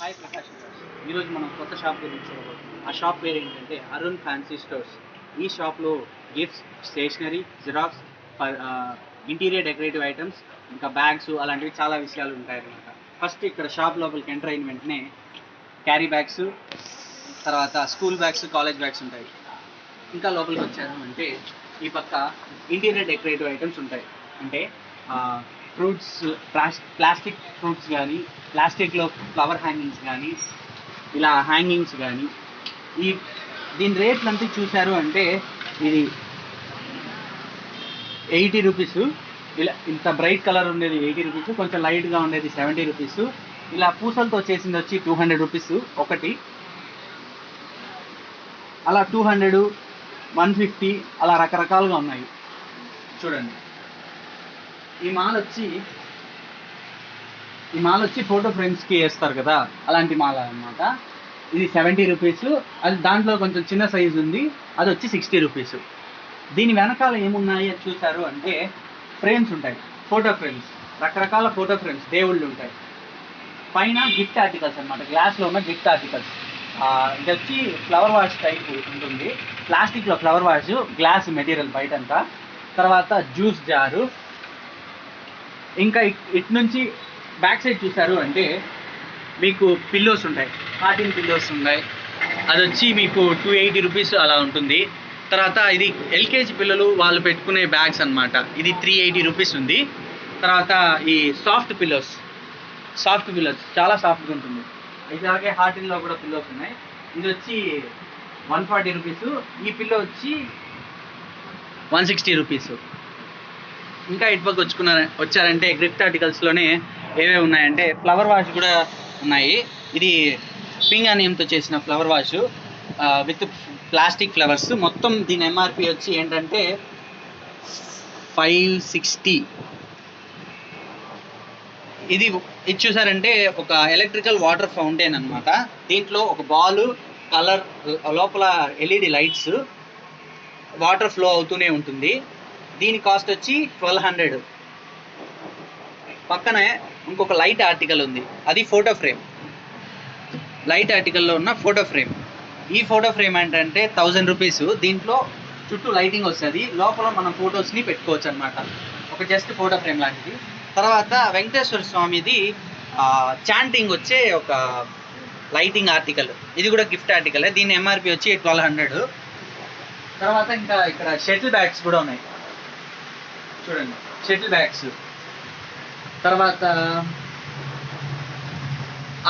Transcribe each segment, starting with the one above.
Hi Prakash గారు. ఈరోజు మనం కొత్త షాప్ గురించి చూడబోతున్నాం. ఆ షాప్ పేరు ఏంటంటే అరుణ్ ఫ్యాన్సీ స్టోర్స్. ఈ షాప్లో gifts, stationery, xerox, interior decorative items, ఇంకా బ్యాగ్స్ అలాంటివి చాలా విషయాలు ఉంటాయి అన్నమాట. ఫస్ట్ ఇక్కడ షాప్ లోపలికి ఎంటర్ అయిన వెంటనే క్యారీ బ్యాగ్స్, తర్వాత స్కూల్ బ్యాగ్స్, కాలేజ్ బ్యాగ్స్ ఉంటాయి. ఇంకా లోపలికి వచ్చారు అంటే ఈ పక్క ఇంటీరియర్ డెకరేటివ్ ఐటమ్స్ ఉంటాయి. అంటే ఫ్రూట్స్, ప్లాస్టిక్ ఫ్రూట్స్ కానీ, ప్లాస్టిక్లో ఫ్లవర్ హ్యాంగింగ్స్ కానీ, ఇలా హ్యాంగింగ్స్ కానీ. ఈ దీని రేట్లు అంతా చూశారు అంటే ఇది 80 రూపీస్. ఇలా ఇంత బ్రైట్ కలర్ ఉండేది 80 రూపీస్, కొంచెం లైట్గా ఉండేది 70 రూపీస్, ఇలా పూసలతో చేసింది వచ్చి 200 రూపీస్ ఒకటి. అలా 200, 150 అలా రకరకాలుగా ఉన్నాయి. చూడండి, ఈ మాల వచ్చి ఫోటో ఫ్రేమ్స్కి వేస్తారు కదా, అలాంటి మాల అన్నమాట. ఇది 70 రూపీస్. అది దాంట్లో కొంచెం చిన్న సైజు ఉంది, అది వచ్చి 60 రూపీస్. దీని వెనకాల ఏమున్నాయి అని చూసారు అంటే ఫ్రేమ్స్ ఉంటాయి, ఫోటో ఫ్రేమ్స్, రకరకాల ఫోటో ఫ్రేమ్స్, దేవుళ్ళు ఉంటాయి. పైన గిఫ్ట్ ఆర్టికల్స్ అనమాట, గ్లాస్లో ఉన్న గిఫ్ట్ ఆర్టికల్స్. ఇది వచ్చి ఫ్లవర్ వాష్ టైప్ ఉంటుంది, ప్లాస్టిక్లో ఫ్లవర్ వాష్, గ్లాస్ మెటీరియల్ బయటంతా. తర్వాత జ్యూస్ జారు. ఇంకా ఇటు నుంచి బ్యాక్ సైడ్ చూసారు అంటే మీకు పిల్లోస్ ఉంటాయి, కార్టిన్ పిల్లోస్ ఉన్నాయి. అది వచ్చి మీకు 280 రూపీస్ అలా ఉంటుంది. తర్వాత ఇది ఎల్కేజీ పిల్లలు వాళ్ళు పెట్టుకునే బ్యాగ్స్ అనమాట, ఇది 380 రూపీస్ ఉంది. తర్వాత ఈ సాఫ్ట్ పిల్లోస్ చాలా సాఫ్ట్గా ఉంటుంది. ఇలాగే హార్టిన్లో కూడా పిల్లోస్ ఉన్నాయి. ఇది వచ్చి 140 రూపీస్. ఈ పిల్లో వచ్చి 160 రూపీస్. ఇంకా ఇటుపక్క వచ్చారంటే గిఫ్ట్ ఆర్టికల్స్లోనే ఏవే ఉన్నాయంటే ఫ్లవర్ వాష్ కూడా ఉన్నాయి. ఇది పింగానియంతో చేసిన flower wash with plastic flowers. మొత్తం దీని ఎంఆర్పి వచ్చి ఏంటంటే 560. ఇది చూసారంటే ఒక ఎలక్ట్రికల్ వాటర్ ఫౌంటైన్ అనమాట. దీంట్లో ఒక బాల్, కలర్, లోపల ఎల్ఈడి లైట్స్, వాటర్ ఫ్లో అవుతూనే ఉంటుంది. దీని కాస్ట్ వచ్చి 1200. పక్కనే ఇంకొక లైట్ ఆర్టికల్ ఉంది, అది ఫోటో ఫ్రేమ్. లైట్ ఆర్టికల్లో ఉన్న ఫోటో ఫ్రేమ్. ఈ ఫోటో ఫ్రేమ్ ఏంటంటే 1000 రూపీస్. దీంట్లో చుట్టూ లైటింగ్ వస్తుంది, లోపల మనం ఫొటోస్ని పెట్టుకోవచ్చు అనమాట. ఒక జస్ట్ ఫోటో ఫ్రేమ్ లాంటిది. తర్వాత వెంకటేశ్వర స్వామిది చాంటింగ్ వచ్చే ఒక లైటింగ్ ఆర్టికల్, ఇది కూడా గిఫ్ట్ ఆర్టికల్. దీని ఎంఆర్పి వచ్చి 1200. తర్వాత ఇంకా ఇక్కడ షటిల్ బ్యాగ్స్ కూడా ఉన్నాయి, చూడండి, షటిల్ బ్యాగ్స్. తర్వాత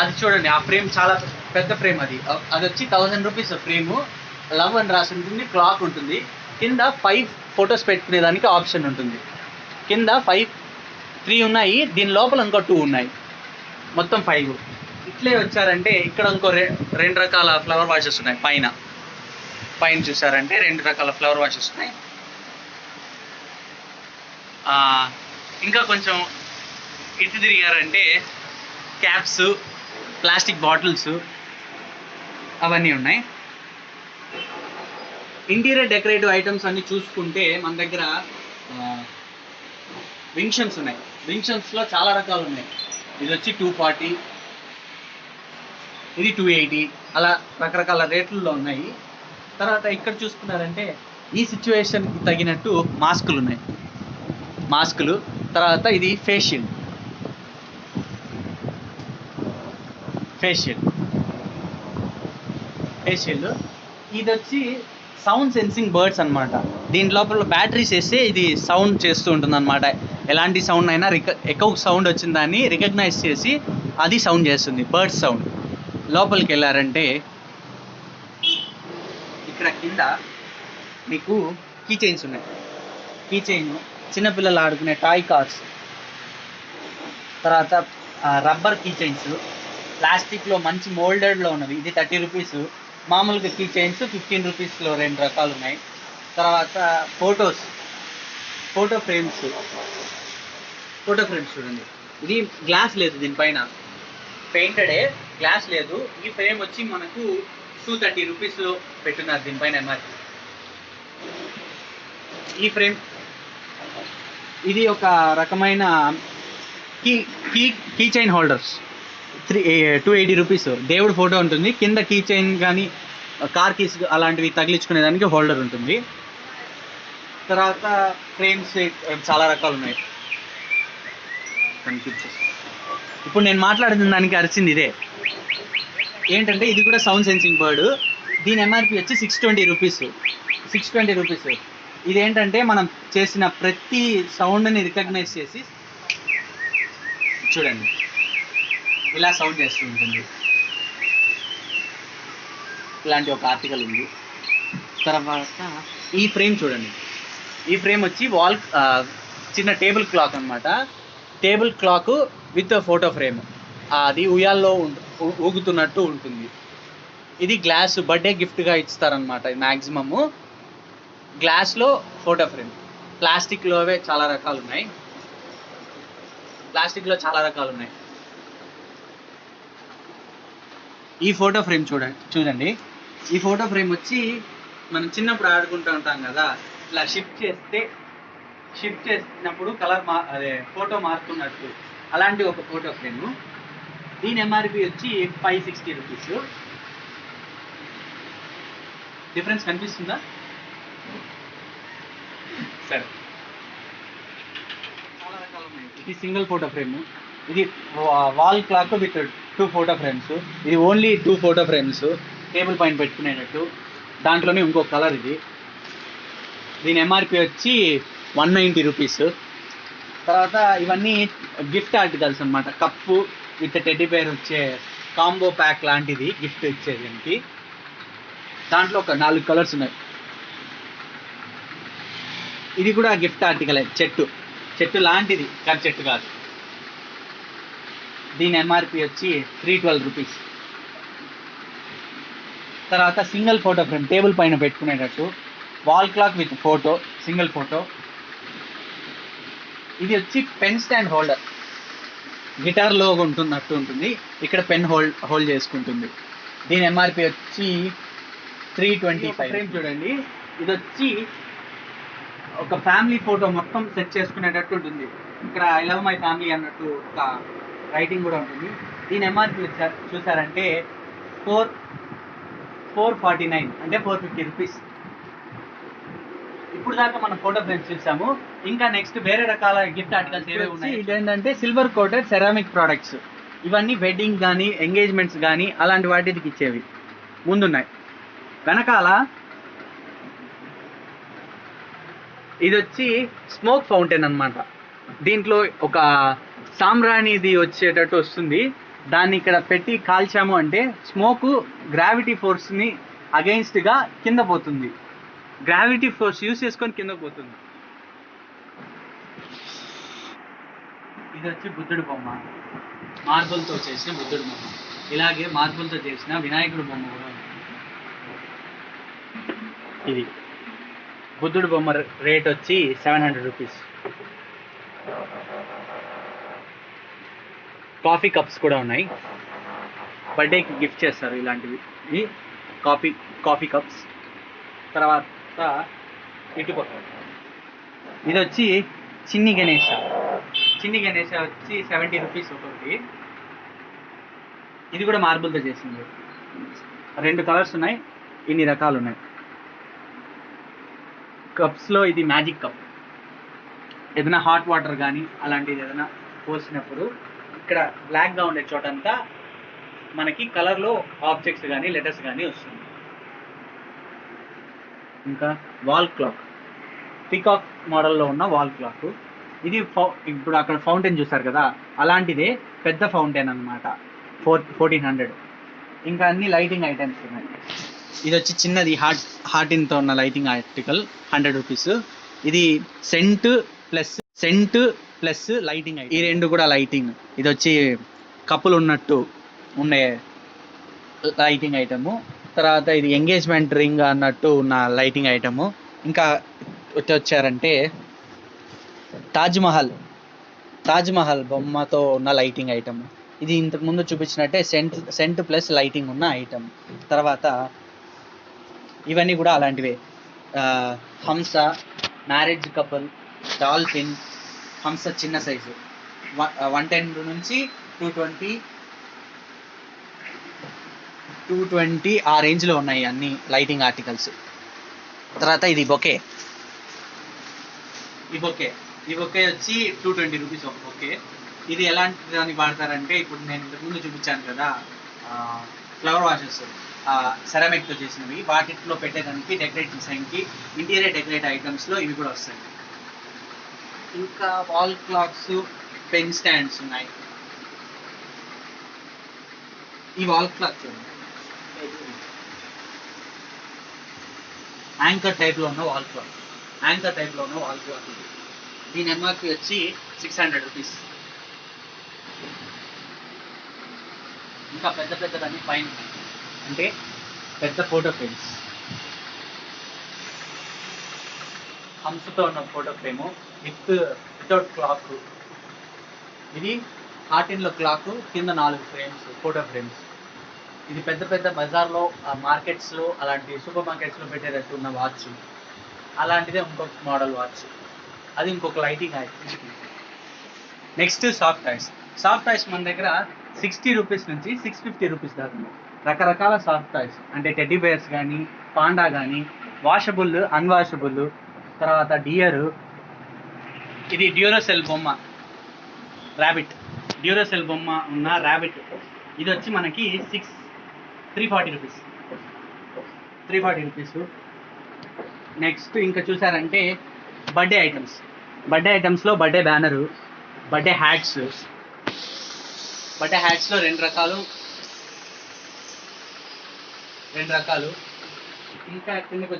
అది చూడండి, ఆ ఫ్రేమ్ చాలా పెద్ద ఫ్రేమ్. అది వచ్చి 1000 రూపీస్ ఫ్రేము. లవ్ అని రాసి ఉంటుంది, క్లాక్ ఉంటుంది. కింద 5 ఫొటోస్ పెట్టుకునేదానికి ఆప్షన్ ఉంటుంది. కింద 3 ఉన్నాయి, దీని లోపల ఇంకో 2 ఉన్నాయి, మొత్తం 5. ఇట్లే వచ్చారంటే ఇక్కడ ఇంకో 2 రకాల ఫ్లవర్ వాషెస్ ఉన్నాయి. పైన చూసారంటే 2 రకాల ఫ్లవర్ వాషెస్ ఉన్నాయి. ఇంకా కొంచెం ఇటు తిరిగారంటే క్యాప్స్, ప్లాస్టిక్ బాటిల్స్ అవన్నీ ఉన్నాయి. ఇంటీరియర్ డెకరేటివ్ ఐటమ్స్ అన్నీ చూసుకుంటే మన దగ్గర వింక్షన్స్ ఉన్నాయి. వింక్షన్స్లో చాలా రకాలు ఉన్నాయి. ఇది వచ్చి 240, ఇది 280, అలా రకరకాల రేట్లలో ఉన్నాయి. తర్వాత ఇక్కడ చూసుకున్నారంటే ఈ సిచ్యువేషన్కి తగినట్టు మాస్కులు ఉన్నాయి, మాస్కులు. తర్వాత ఇది ఫేషియల్. ఇది వచ్చి సౌండ్ సెన్సింగ్ బర్డ్స్ అనమాట. దీని లోపల బ్యాటరీస్ వేస్తే ఇది సౌండ్ చేస్తూ ఉంటుంది అనమాట. ఎలాంటి సౌండ్ అయినా ఎక్కువ సౌండ్ వచ్చిన దాన్ని రికగ్నైజ్ చేసి అది సౌండ్ చేస్తుంది, బర్డ్స్ సౌండ్. లోపలికి వెళ్ళారంటే ఇక్కడ కింద మీకు కీ చైన్స్ ఉన్నాయి. కీ చైన్, చిన్నపిల్లలు ఆడుకునే టాయ్ కార్స్. తర్వాత రబ్బర్ కీ చైన్స్, ప్లాస్టిక్లో మంచి మోల్డెడ్లో ఉన్నవి, ఇది 30 రూపీస్. మామూలుగా కీ చైన్స్ 15 రూపీస్లో 2 రకాలు ఉన్నాయి. తర్వాత ఫోటో ఫ్రేమ్స్ చూడండి, ఇది గ్లాస్ లేదు, దీనిపైన పెయింటెడే, గ్లాస్ లేదు. ఈ ఫ్రేమ్ వచ్చి మనకు 230 రూపీస్ పెట్టున్నారు దీనిపైన ఎంఆర్పి. ఈ ఫ్రేమ్ ఇది ఒక రకమైన కీ చైన్ హోల్డర్స్. 280 రూపీస్. దేవుడు ఫోటో ఉంటుంది, కింద కీ చైన్ కానీ కార్ కీస్ అలాంటివి తగిలించుకునే దానికి హోల్డర్ ఉంటుంది. తర్వాత ఫ్రేమ్స్ చాలా రకాలు ఉన్నాయి. ఇప్పుడు నేను మాట్లాడుతున్న దానికి అరిచింది ఇదే. ఏంటంటే ఇది కూడా సౌండ్ సెన్సింగ్ బర్డ్. దీని ఎంఆర్పి వచ్చి 620 రూపీస్. 620 రూపీస్. ఇదేంటంటే మనం చేసిన ప్రతి సౌండ్ని రికగ్నైజ్ చేసి చూడండి ఇలా సౌండ్ చేస్తూ ఉంటుంది. ఇలాంటి ఒక ఆర్టికల్ ఉంది. తర్వాత ఈ ఫ్రేమ్ చూడండి. ఈ ఫ్రేమ్ వచ్చి చిన్న టేబుల్ క్లాక్ అనమాట. Table clock with photo frame. అది ఉయ్యాల్లో ఊగుతున్నట్టు ఉంటుంది. ఇది గ్లాస్ బర్త్డే గిఫ్ట్గా ఇస్తారనమాట. ఇది మ్యాక్సిమము గ్లాస్లో ఫోటో ఫ్రేమ్. ప్లాస్టిక్లో చాలా రకాలు ఉన్నాయి. ఈ ఫోటో ఫ్రేమ్ చూడండి. ఈ ఫోటో ఫ్రేమ్ వచ్చి మనం చిన్నప్పుడు ఆడుకుంటూ ఉంటాం కదా, ఇలా షిఫ్ట్ చేసినప్పుడు కలర్ అదే ఫోటో మారుతున్నట్టు అలాంటి ఒక ఫోటో ఫ్రేమ్. దీని ఎంఆర్పి వచ్చి 560 రూపీస్. డిఫరెన్స్ కనిపిస్తుందా? సరే, చాలా రకాలు ఉన్నాయి. ఇది సింగిల్ ఫోటో ఫ్రేమ్. ఇది wall clock with 2 photo frames. ఇది ఓన్లీ 2 ఫోటో ఫ్రేమ్స్ టేబుల్ పైన పెట్టుకునేటట్టు. దాంట్లోనే ఇంకో కలర్ ఇది. దీని ఎంఆర్పి వచ్చి 190 రూపీస్. తర్వాత ఇవన్నీ గిఫ్ట్ ఆర్టికల్స్ అనమాట. కప్పు విత్ టెడ్డీ బేర్ వచ్చే కాంబో ప్యాక్ లాంటిది గిఫ్ట్ ఇచ్చేదానికి. దాంట్లో ఒక 4 కలర్స్ ఉన్నాయి. ఇది కూడా గిఫ్ట్ ఆర్టికల్. చెట్టు లాంటిది కానీ చెట్టు కాదు. దీని ఎంఆర్పి వచ్చి 312 రూపీస్. తర్వాత సింగిల్ ఫోటో ఫ్రేమ్ టేబుల్ పైన పెట్టుకునేటట్టు. Wall clock with photo, single photo. ఇది వచ్చి పెన్ స్టాండ్ హోల్డర్. గిటార్లో ఉంటున్నట్టు ఉంటుంది. ఇక్కడ పెన్ హోల్డ్ చేసుకుంటుంది. దీని ఎంఆర్పి వచ్చి 325. ఫ్రేమ్ చూడండి. ఇది వచ్చి ఒక ఫ్యామిలీ ఫోటో మొత్తం సెట్ చేసుకునేటట్టు ఉంటుంది. ఇక్కడ ఐ లవ్ మై ఫ్యామిలీ అన్నట్టు ఒక రైటింగ్ కూడా ఉంటుంది. దీని ఎంఆర్పి చూసారంటే 449 అంటే 450 రూపీస్. ఇప్పుడు దాకా మనం ఫోటో ఫ్రేమ్స్ చూసాము. ఇంకా నెక్స్ట్ వేరే రకాల గిఫ్ట్ ఆర్టికల్స్ ఏవే ఉన్నాయి. ఇదేంటంటే సిల్వర్ కోటెడ్ సెరామిక్ ప్రోడక్ట్స్. ఇవన్నీ వెడ్డింగ్ కానీ ఎంగేజ్మెంట్స్ కానీ అలాంటి వాటికి ఇచ్చేవి ముందున్నాయి. వెనకాల ఇది వచ్చి స్మోక్ ఫౌంటైన్ అనమాట. దీంట్లో ఒక సాంబ్రాణిది వచ్చేటట్టు వస్తుంది. దాన్ని ఇక్కడ పెట్టి కాల్చాము అంటే స్మోక్ గ్రావిటీ ఫోర్స్ని అగెయిన్స్ట్గా కింద పోతుంది. గ్రావిటీ ఫోర్స్ యూస్ చేసుకొని కింద పోతుంది. ఇది వచ్చి బుద్ధుడి బొమ్మ. మార్బుల్తో చేసిన బుద్ధుడి బొమ్మ. ఇలాగే మార్బుల్తో చేసిన వినాయకుడి బొమ్మ కూడా ఉంది. ఇది బుద్ధుడి బొమ్మ రేట్ వచ్చి 700 రూపీస్. కాఫీ కప్స్ కూడా ఉన్నాయి. బర్త్డేకి గిఫ్ట్ చేస్తారు ఇలాంటివి. ఈ కాఫీ కప్స్. తర్వాత ఇటుపక్క ఇది వచ్చి చిన్ని గణేష వచ్చి 70 రూపీస్ ఒకటి. ఇది కూడా మార్బుల్తో చేసింది. 2 కలర్స్ ఉన్నాయి. ఇన్ని రకాలు ఉన్నాయి. కప్స్లో ఇది మ్యాజిక్ కప్. ఏదైనా హాట్ వాటర్ కానీ అలాంటిది ఏదైనా పోసినప్పుడు ఇక్కడ బ్లాక్గా ఉండే చోటంతా మనకి కలర్లో ఆబ్జెక్ట్స్ కానీ లెటర్స్ కానీ వస్తుంది. ఇంకా వాల్ క్లాక్, పీకాక్ మోడల్లో ఉన్న వాల్ క్లాక్. ఇది ఇప్పుడు అక్కడ ఫౌంటైన్ చూస్తారు కదా, అలాంటిదే పెద్ద ఫౌంటైన్ అనమాట. 1400. ఇంకా అన్ని లైటింగ్ ఐటమ్స్ ఉన్నాయి. ఇది వచ్చి చిన్నది హార్టిన్తో ఉన్న లైటింగ్ ఆర్టికల్ 100 రూపీస్. ఇది సెంట్ ప్లస్ లైటింగ్. ఈ 2 కూడా లైటింగ్. ఇది వచ్చి కప్పులు ఉన్నట్టు ఉండే లైటింగ్ ఐటము. తర్వాత ఇది ఎంగేజ్మెంట్ రింగ్ అన్నట్టు ఉన్న లైటింగ్ ఐటము. ఇంకా వచ్చారంటే తాజ్మహల్ బొమ్మతో ఉన్న లైటింగ్ ఐటమ్. ఇది ఇంతకు ముందు చూపించినట్టే సెంట్ ప్లస్ లైటింగ్ ఉన్న ఐటమ్. తర్వాత ఇవన్నీ కూడా అలాంటివే. హంస, మ్యారేజ్ కపుల్, 220 ఆ రేంజ్లో ఉన్నాయి అన్ని లైటింగ్ ఆర్టికల్స్. తర్వాత ఇది బొకే. ఈ బొకే వచ్చి 220 రూపీస్ ఒక బొకే. ఇది ఎలాంటి దానికి వాడతారంటే, ఇప్పుడు నేను ఇంతకుముందు చూపించాను కదా ఫ్లవర్ వాషెస్ సెరామిక్తో చేసినవి, వాటిలో పెట్టేదానికి డెకరేట్ డిజైన్కి ఇంటీరియర్ డెకరేట్ ఐటమ్స్లో ఇవి కూడా వస్తాయి. ఇంకా వాల్ క్లాక్స్, పెన్ స్టాండ్స్ ఉన్నాయి. ఈ వాల్ క్లాక్ యాంకర్ టైప్లో ఉన్న వాల్ క్లాక్ ఇది. దీని ఎంఆర్పి వచ్చి 600 రూపీస్. ఇంకా పెద్దదాన్ని పైన అంటే పెద్ద ఫోటో ఫ్రేమ్స్, హంసతో ఉన్న ఫోటో ఫ్రేము వితౌట్ క్లాక్. ఇది హార్టిన్లో క్లాక్, కింద 4 ఫ్రేమ్స్, ఫోటో ఫ్రేమ్స్. ఇది పెద్ద బజార్లో, మార్కెట్స్లో, అలాంటి సూపర్ మార్కెట్స్లో పెట్టేటట్టు ఉన్న వాచ్. అలాంటిదే ఇంకొక మోడల్ వాచ్, అది ఇంకొక lighting item. Next soft toys మన దగ్గర 60 రూపీస్ నుంచి 650 రూపీస్ దాకా ఉన్నాయి. రకరకాల సాఫ్ట్ టాయ్స్ అంటే టెడ్డీ బేర్స్ కానీ, పాండా కానీ, వాషబుల్, అన్వాషబుల్. తర్వాత డియర్, ఇది డ్యూరోసెల్ బొమ్మ, ర్యాబిట్, డ్యూరోసెల్ బొమ్మ ఉన్న ర్యాబిట్. ఇది వచ్చి మనకి 340 రూపీస్. నెక్స్ట్ ఇంకా చూసారంటే బర్త్డే ఐటమ్స్లో బర్త్డే బ్యానరు, బర్త్డే హ్యాట్స్లో రెండు రకాలు. ఇంకా కిందకి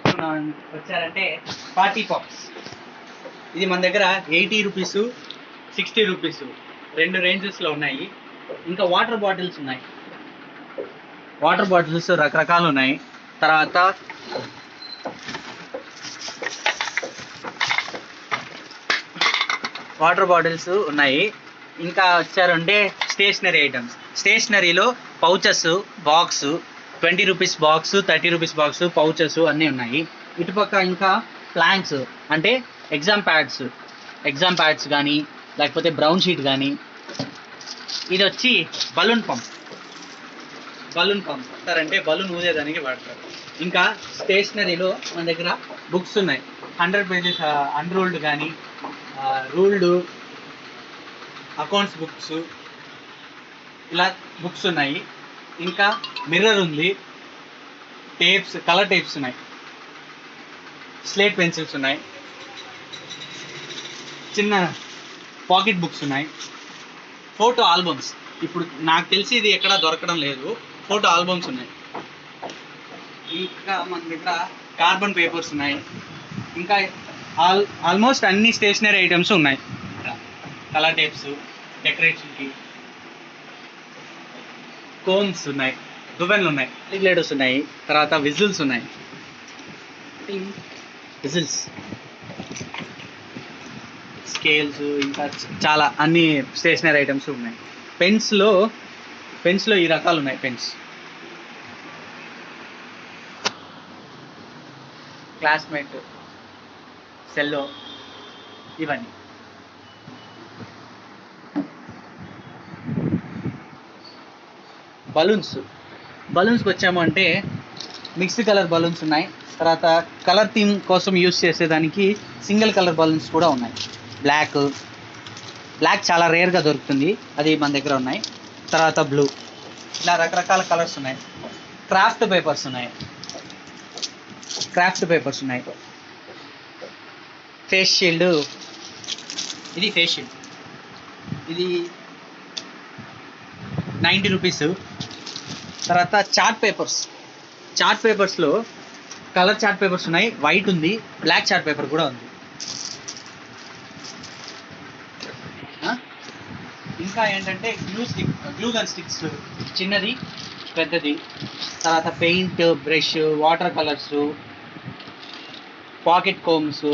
వచ్చారంటే పార్టీ పాప్స్. ఇది మన దగ్గర 80 రూపీస్, 60 రూపీస్, 2 రేంజెస్లో ఉన్నాయి. ఇంకా వాటర్ బాటిల్స్ ఉన్నాయి. వాటర్ బాటిల్స్ రకరకాలు ఉన్నాయి. తర్వాత వాటర్ బాటిల్స్ ఉన్నాయి. ఇంకా వచ్చారంటే స్టేషనరీ ఐటమ్స్. స్టేషనరీలో pouches, box, 20 rupees box, 30 rupees box, pouches అన్నీ ఉన్నాయి. ఇటుపక్క ఇంకా ప్లాంక్స్ అంటే ఎగ్జామ్ ప్యాడ్స్ కానీ, లేకపోతే బ్రౌన్ షీట్ కానీ. ఇది వచ్చి బలూన్ పంప్ అంటే బలూన్ ఊదేదానికి వాడతారు. ఇంకా స్టేషనరీలో మన దగ్గర బుక్స్ ఉన్నాయి. 100 పేజెస్ అన్రూల్డ్ కానీ, రూల్డ్ అకౌంట్స్ బుక్స్, ఇలా బుక్స్ ఉన్నాయి. ఇంకా మిర్రర్ ఉంది, కలర్ టేప్స్ ఉన్నాయి, స్లేట్ పెన్సిల్స్ ఉన్నాయి, చిన్న పాకెట్ బుక్స్ ఉన్నాయి, ఫోటో ఆల్బమ్స్. ఇప్పుడు నాకు తెలిసి ఇది ఎక్కడా దొరకడం లేదు. ఫోటో ఆల్బమ్స్ ఉన్నాయి. ఇంకా మన దగ్గర కార్బన్ పేపర్స్ ఉన్నాయి. ఇంకా ఆల్మోస్ట్ అన్ని స్టేషనరీ ఐటమ్స్ ఉన్నాయి. కలర్ టేప్స్, డెకరేషన్కి కోమ్స్ ఉన్నాయి, దువ్వెన్లు ఉన్నాయి, క్యాలిక్యులేటర్స్ ఉన్నాయి. తర్వాత విజిల్స్ ఉన్నాయి, స్కేల్స్, ఇంకా చాలా అన్ని స్టేషనరీ ఐటమ్స్ ఉన్నాయి. పెన్స్లో ఈ రకాలు ఉన్నాయి. క్లాస్మేట్, సెల్లో, ఇవన్నీ. బలూన్స్కి వచ్చాము అంటే మిక్స్డ్ కలర్ బలూన్స్ ఉన్నాయి. తర్వాత కలర్ థీమ్ కోసం యూస్ చేసేదానికి సింగిల్ కలర్ బలూన్స్ కూడా ఉన్నాయి. బ్లాక్ చాలా రేర్గా దొరుకుతుంది, అది మన దగ్గర ఉన్నాయి. తర్వాత బ్లూ, ఇలా రకరకాల కలర్స్ ఉన్నాయి. క్రాఫ్ట్ పేపర్స్ ఉన్నాయి. ఫేస్ షీల్డ్, ఇది ఫేస్ షీల్డ్, ఇది 90 రూపీస్. తర్వాత చార్ట్ పేపర్స్లో కలర్ చార్ట్ పేపర్స్ ఉన్నాయి. వైట్ ఉంది, బ్లాక్ చార్ట్ పేపర్ కూడా ఉంది. ఇంకా ఏంటంటే గ్లూ గన్ స్టిక్స్, చిన్నది, పెద్దది. తర్వాత paint, brush, water colours, pocket combs,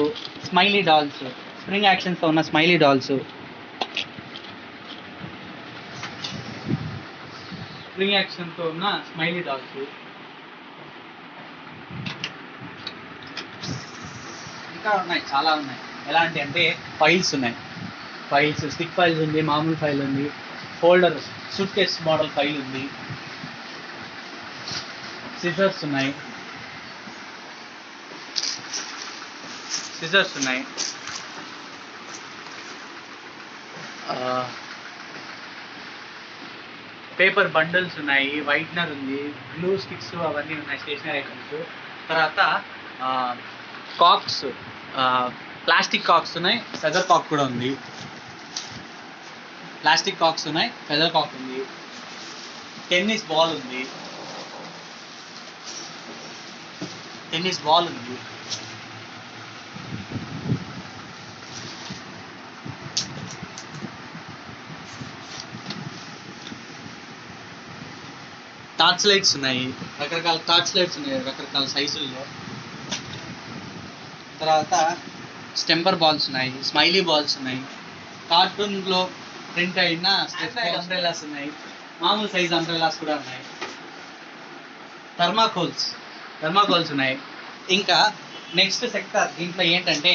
smiley dolls, spring యాక్షన్స్తో ఉన్న స్మైలీ డాల్స్, ఇంకా ఉన్నాయి, చాలా ఉన్నాయి. ఎలాంటి అంటే ఫైల్స్ ఉన్నాయి. స్టిక్ ఫైల్స్ ఉంది, మామూలు ఫైల్ ఉంది, folder suit case model file ఉంది. సిజర్స్ ఉన్నాయి, పేపర్ బండిల్స్ ఉన్నాయి, వైట్నర్ ఉంది, గ్లూ స్టిక్స్ అవన్నీ ఉన్నాయి, స్టేషనరీ ఐటమ్స్. తర్వాత కాక్స్, ప్లాస్టిక్ కాక్స్ ఉన్నాయి, ఫెదర్ కాక్ కూడా ఉంది. ప్లాస్టిక్ కాక్స్ ఉన్నాయి, ఫెదర్ కాక్ ఉంది, టెన్నిస్ బాల్ ఉంది, టార్చ్ లైట్స్ ఉన్నాయి, రకరకాల టార్చ్ లైట్స్ ఉన్నాయి రకరకాల సైజుల్లో. తర్వాత స్టెంపర్ బాల్స్ ఉన్నాయి, స్మైలీ బాల్స్ ఉన్నాయి, కార్టూన్లో ప్రింట్ అయిన అంబ్రెలాస్ ఉన్నాయి, మామూలు సైజ్ అంబ్రెలాస్ కూడా ఉన్నాయి, థర్మాకోల్స్ ఉన్నాయి. ఇంకా నెక్స్ట్ సెక్టార్ దీంట్లో ఏంటంటే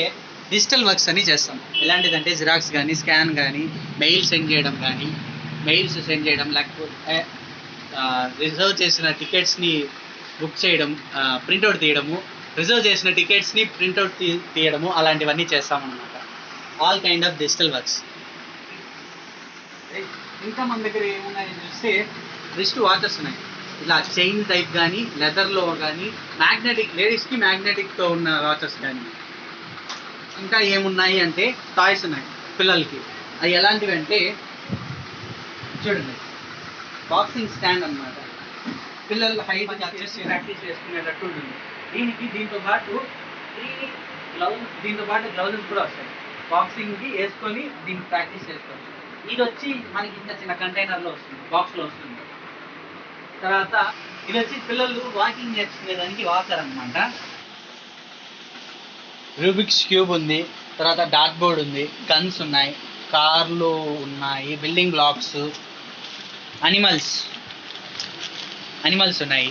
డిజిటల్ వర్క్స్ అని చేస్తాం. ఎలాంటిదంటే జిరాక్స్ కానీ, స్కాన్ కానీ, మెయిల్స్ సెండ్ చేయడం, లేకపోతే రిజర్వ్ చేసిన టికెట్స్ని బుక్ చేయడం, ప్రింట్అవుట్ తీయడము, రిజర్వ్ చేసిన టికెట్స్ని ప్రింట్అవుట్ తీయడము, అలాంటివన్నీ చేస్తామన్నమాట. All kind of digital works. ఇంకా మన దగ్గర ఏమున్నాయని చూస్తే రిస్ట్ వాచెస్ ఉన్నాయి, ఇలా చైన్ టైప్ కానీ, లెదర్లో కానీ, మ్యాగ్నెటిక్, లేడీస్కి మ్యాగ్నెటిక్తో ఉన్న వాచెస్ కానీ. ఇంకా ఏమున్నాయి అంటే టాయ్స్ ఉన్నాయి పిల్లలకి. అవి ఎలాంటివి అంటే చూడండి, బాక్సింగ్ స్టాండ్ అన్నమాట. పిల్లలు హైట్ అడ్జస్ట్ ప్రాక్టీస్ చేసుకునేటట్టు ఉంటుంది. దీంతో పాటు గ్లౌజెస్ కూడా వస్తాయి. బాక్సింగ్కి వేసుకొని దీన్ని ప్రాక్టీస్ చేసుకోవచ్చు. ఇది వచ్చి మనకి ఇంత చిన్న కంటైనర్లో వస్తుంది, బాక్స్లో వస్తుంది. తర్వాత ఇది వచ్చి పిల్లలు వాకింగ్ నేర్చుకునేదానికి వాకర్ అనమాట. రూబిక్స్ క్యూబ్ ఉంది, తర్వాత డాట్ బోర్డ్ ఉంది, గన్స్ ఉన్నాయి, కార్లు ఉన్నాయి, బిల్డింగ్ బ్లాక్స్, అనిమల్స్ ఉన్నాయి.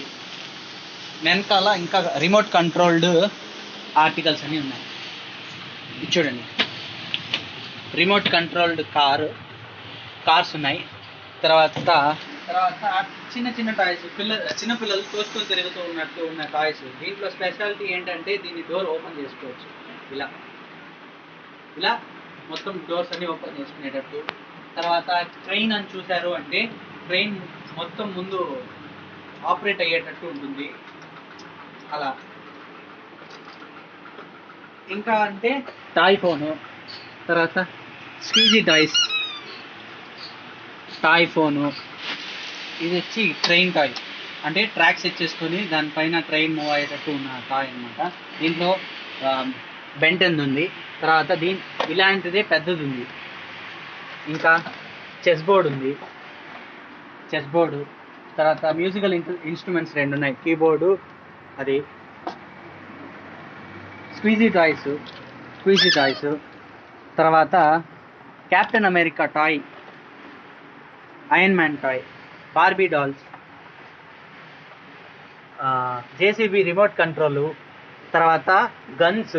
వెనకాల ఇంకా రిమోట్ కంట్రోల్డ్ ఆర్టికల్స్ అన్నీ ఉన్నాయి. చూడండి, రిమోట్ కంట్రోల్డ్ కార్స్ ఉన్నాయి. తర్వాత చిన్న టాయ్స్, చిన్నపిల్లలు తోసుకొని తిరుగుతూ ఉన్నట్టు ఉన్న టాయ్స్. దీంట్లో స్పెషాలిటీ ఏంటంటే దీన్ని డోర్ ఓపెన్ చేసుకోవచ్చు. ఇలా మొత్తం డోర్స్ అన్ని ఓపెన్ చేసుకునేటట్టు. తర్వాత ట్రైన్ అని చూశారు అంటే ట్రైన్ మొత్తం ముందు ఆపరేట్ అయ్యేటట్టు ఉంటుంది అలా. ఇంకా అంటే టాయ్ ఫోను, తర్వాత స్క్వీజీ టాయ్ ఫోను. ఇది వచ్చి ట్రైన్ టాయ్, అంటే ట్రాక్ సెట్ చేసుకొని దానిపైన ట్రైన్ మూవ్ అయ్యేటట్టు ఉన్న టాయ్ అనమాట. దీంట్లో బెంటెన్ ఉంది, తర్వాత ఇలాంటిదే పెద్దది ఉంది. ఇంకా చెస్ బోర్డు, తర్వాత మ్యూజికల్ ఇన్స్ట్రుమెంట్స్ 2 ఉన్నాయి, కీబోర్డు, అది స్క్వీజీ టాయ్స్. తర్వాత captain America toy, iron man toy, Barbie dolls, JCB remote control, తర్వాత గన్స్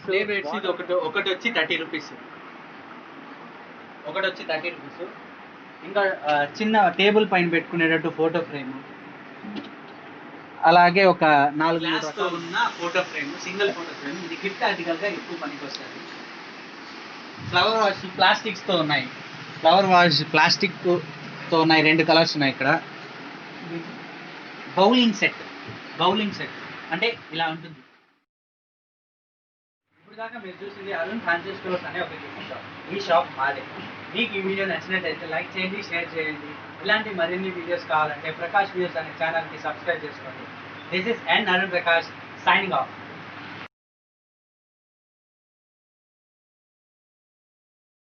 ప్లే బేట్స్. ఇది ఒకటి వచ్చి 30 రూపీస్. ఇంకా చిన్న టేబుల్ పైన పెట్టుకునేటట్టు ఫోటో ఫ్రేమ్, అలాగే ఒక 4 గ్లాస్తో ఉన్న photo frame, single photo frame. ఇది గిఫ్ట్ ఆర్టికల్గా ఎక్కువ పనికి వస్తుంది. ఫ్లవర్ వాష్ ప్లాస్టిక్స్తో ఉన్నాయి, ప్లాస్టిక్తో ఉన్నాయి, 2 కలర్స్ ఉన్నాయి ఇక్కడ. బౌలింగ్ సెట్ అంటే ఇలా ఉంటుంది. ఇప్పుడు దాకా మీరు చూసింది అరుణ్ ఫ్యాన్సీ స్టోర్స్ అనే ఒక గిఫ్ట్ షాప్. ఈ షాప్ మాదే. మీకు ఈ వీడియో నచ్చినట్టయితే లైక్ చేయండి, షేర్ చేయండి. ఇలాంటి మరిన్ని వీడియోస్ కావాలంటే ప్రకాష్ వ్యూస్ అనే ఛానల్కి సబ్స్క్రైబ్ చేసుకోండి. This is an Arun Prakash signing of.